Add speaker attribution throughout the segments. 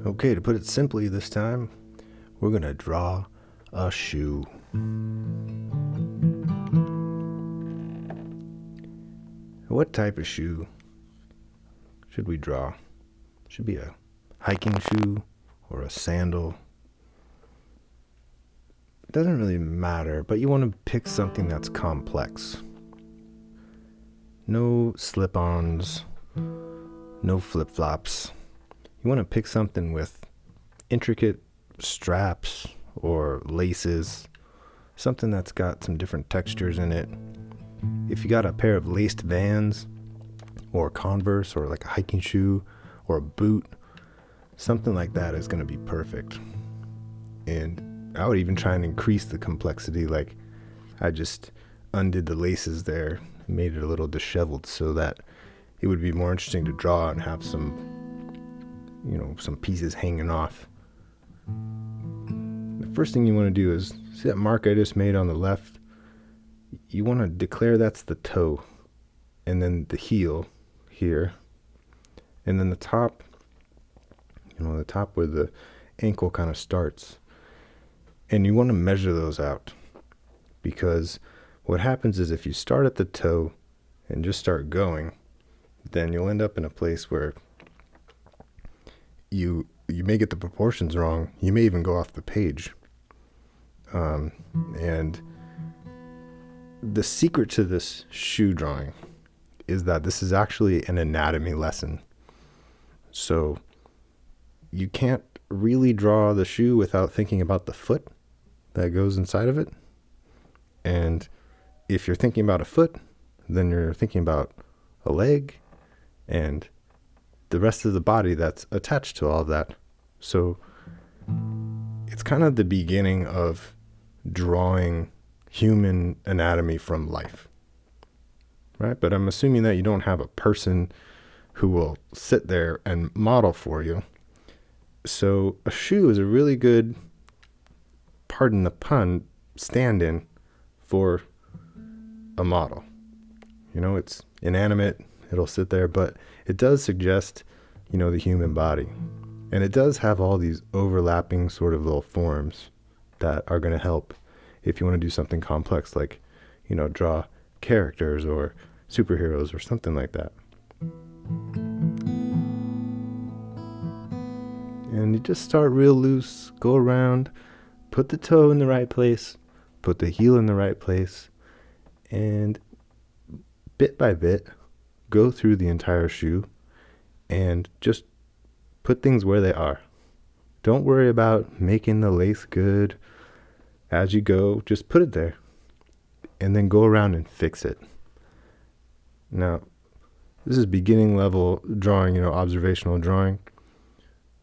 Speaker 1: Okay, to put it simply this time, we're going to draw a shoe. What type of shoe should we draw? Should be a hiking shoe or a sandal. It doesn't really matter, but you want to pick something that's complex. No slip-ons, no flip-flops. You want to pick something with intricate straps or laces, something that's got some different textures in it. If you got a pair of laced Vans or Converse or like a hiking shoe or a boot, something like that is going to be perfect. And I would even try and increase the complexity. Like I just undid the laces there, made it a little disheveled so that it would be more interesting to draw and have some pieces hanging off. The first thing you want to do is see that mark I just made on the left. You want to declare that's the toe, and then the heel here, and then the top, the top where the ankle kind of starts. And you want to measure those out, because what happens is if you start at the toe and just start going, then you'll end up in a place where you may get the proportions wrong. You may even go off the page. And the secret to this shoe drawing is that this is actually an anatomy lesson. So you can't really draw the shoe without thinking about the foot that goes inside of it. And if you're thinking about a foot, then you're thinking about a leg and the rest of the body that's attached to all of that. So it's kind of the beginning of drawing human anatomy from life, right? But I'm assuming that you don't have a person who will sit there and model for you. So a shoe is a really good, pardon the pun, stand-in for a model. It's inanimate, it'll sit there, but it does suggest, the human body. And it does have all these overlapping sort of little forms that are going to help if you want to do something complex, like, draw characters or superheroes or something like that. And you just start real loose, go around, put the toe in the right place, put the heel in the right place, and bit by bit, go through the entire shoe and just put things where they are. Don't worry about making the lace good as you go. Just put it there and then go around and fix it. Now, this is beginning level drawing, observational drawing.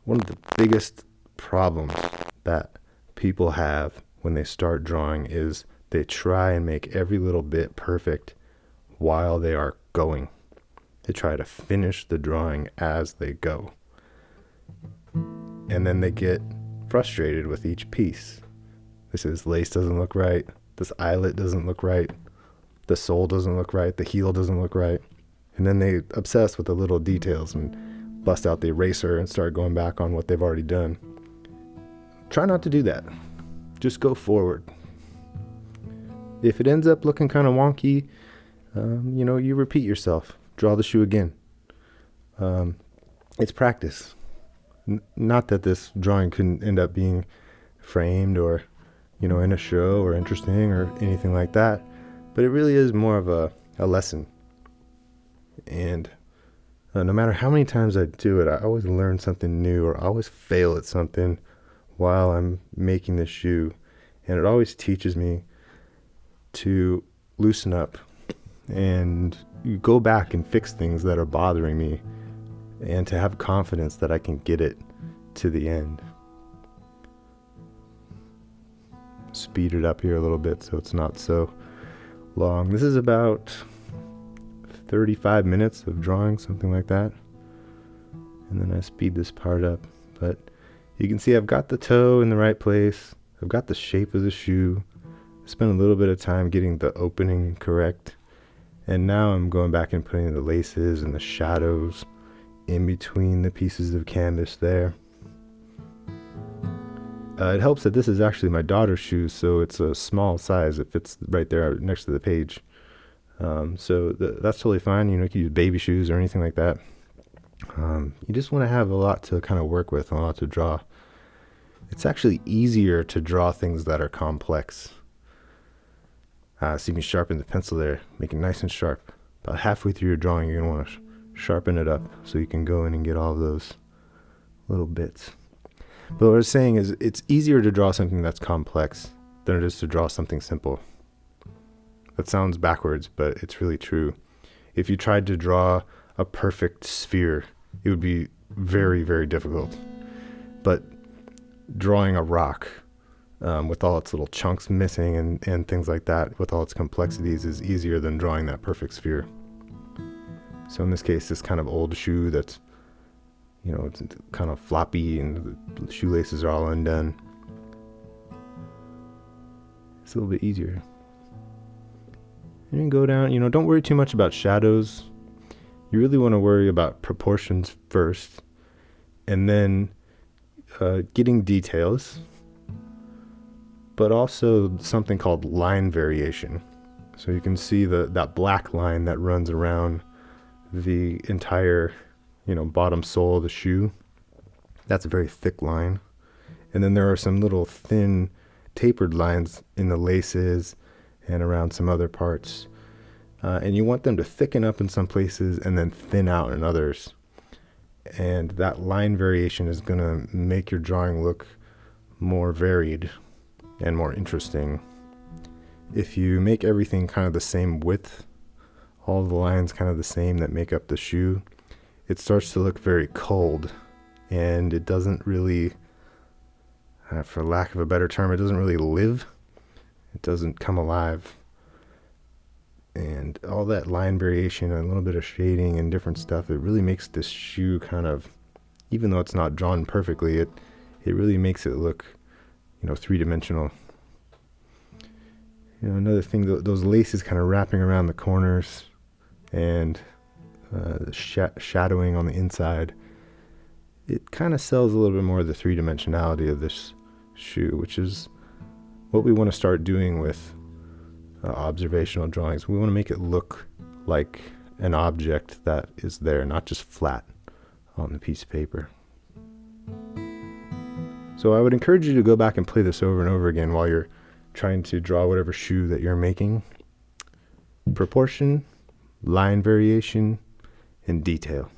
Speaker 1: One of the biggest problems that people have when they start drawing is they try and make every little bit perfect while they are going. They try to finish the drawing as they go. And then they get frustrated with each piece. This lace doesn't look right. This eyelet doesn't look right. The sole doesn't look right. The heel doesn't look right. And then they obsess with the little details and bust out the eraser and start going back on what they've already done. Try not to do that. Just go forward. If it ends up looking kind of wonky, you repeat yourself. Draw the shoe again. It's practice. Not that this drawing couldn't end up being framed or, in a show or interesting or anything like that, but it really is more of a lesson. And no matter how many times I do it, I always learn something new, or I always fail at something while I'm making the shoe. And it always teaches me to loosen up and go back and fix things that are bothering me, and to have confidence that I can get it to the end. Speed it up here a little bit so it's not so long. This is about 35 minutes of drawing, something like that. And then I speed this part up. But you can see I've got the toe in the right place. I've got the shape of the shoe. Spent a little bit of time getting the opening correct. And now I'm going back and putting the laces and the shadows in between the pieces of canvas there. It helps that this is actually my daughter's shoe, so it's a small size. It fits right there next to the page. So that's totally fine. You can use baby shoes or anything like that. You just want to have a lot to kind of work with, and a lot to draw. It's actually easier to draw things that are complex. See me sharpen the pencil there, make it nice and sharp. About halfway through your drawing, you're going to want to sharpen it up so you can go in and get all of those little bits. But what I was saying is, it's easier to draw something that's complex than it is to draw something simple. That sounds backwards, but it's really true. If you tried to draw a perfect sphere, it would be very, very difficult. But drawing a rock with all its little chunks missing and things like that, with all its complexities, is easier than drawing that perfect sphere. So in this case, this kind of old shoe that's, it's kind of floppy and the shoelaces are all undone. It's a little bit easier. And you can go down, don't worry too much about shadows. You really want to worry about proportions first, and then getting details, but also something called line variation. So you can see that black line that runs around the entire, bottom sole of the shoe. That's a very thick line. And then there are some little thin tapered lines in the laces and around some other parts. And you want them to thicken up in some places and then thin out in others. And that line variation is going to make your drawing look more varied and more interesting. If you make everything kind of the same width, all the lines kind of the same that make up the shoe, it starts to look very cold, and it doesn't really, for lack of a better term, it doesn't really live. It doesn't come alive. And all that line variation and a little bit of shading and different stuff, it really makes this shoe kind of, even though it's not drawn perfectly, it really makes it look, three-dimensional. Another thing, those laces kind of wrapping around the corners and shadowing on the inside, it kind of sells a little bit more of the three-dimensionality of this shoe, which is what we want to start doing with observational drawings. We want to make it look like an object that is there, not just flat on the piece of paper. So I would encourage you to go back and play this over and over again while you're trying to draw whatever shoe that you're making. Proportion, line variation, and detail.